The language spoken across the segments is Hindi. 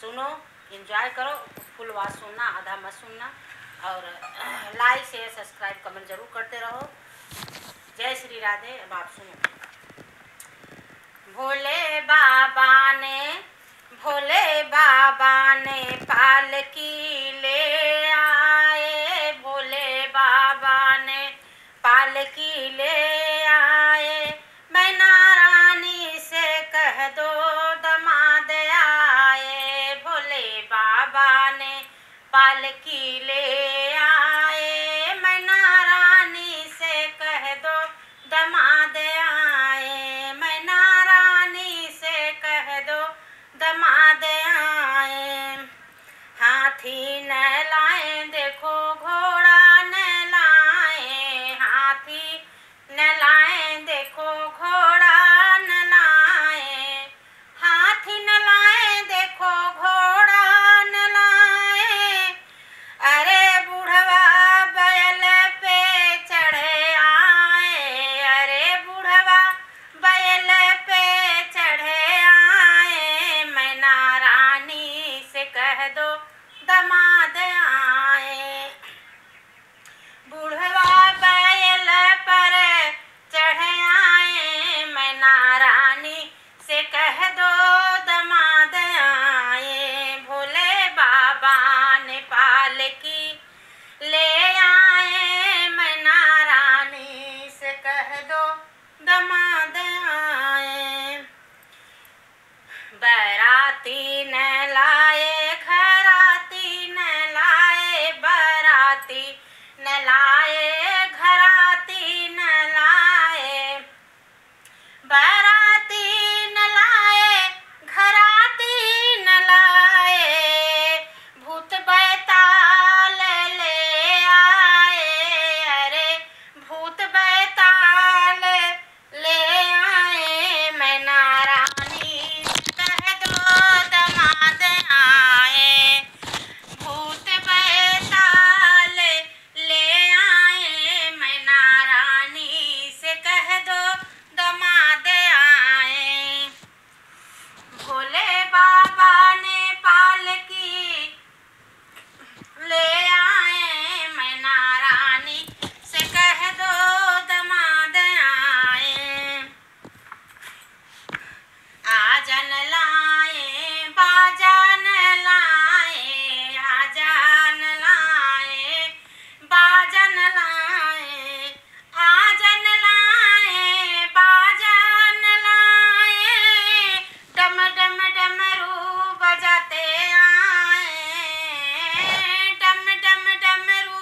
सुनो, एंजॉय करो, फुल आवाज़ सुनना, आधा मत सुनना, और लाइक शेयर सब्सक्राइब कमेंट जरूर करते रहो। जय श्री राधे। अब आप सुनो। भोले बाबा ने पालकी ले आए, भोले बाबा ने पालकी ले आए, मैना रानी से कह दो दमाद आए, भोले बाबा ने पालकी ले आए, मैना रानी से कह दो दमाद आए, मैना रानी से कह दो दमाद आए। हाथी न लाए देखो घोड़ा न लाए, हाथी न लाए देखो घोड़ा न लाए, हाथी न लाए देखो घोड़ा न लाए, अरे बूढ़वा बैल पे चढ़े आए, अरे बूढ़वा बैल पे चढ़े आए, मैना रानी से कह दो दमाद आए, बूढ़वा बैल पर चढ़े आए, मैना रानी से कह दो दमाद आए, भोले बाबा ने पालकी ले आए, मैना रानी से कह दो दमाद आए। बराती न लाए घराती न लाए, बराती न लाए घराती न लाए, बराती न लाए घराती न लाए, भूत बैताल ले आए, अरे भूत बैताल ले आए, मैना रानी कह दो दमाद आए, भूत बैताल ले आए, मैना रानी से कह दो दमाद आए। भोले बाबा ने पालकी ले आए, मैना रानी से कह दो दमाद आए, आजन लाए बाजन लाए, आजन लाए बाजन लाए, आजन लाए बाजन लाए, डम डम डमरू बजाते आए, डम डम डमरू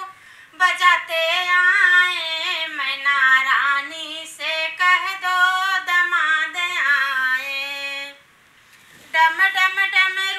बजाते आए, मैना रानी से कह दो दमाद आए, डम डम डमरू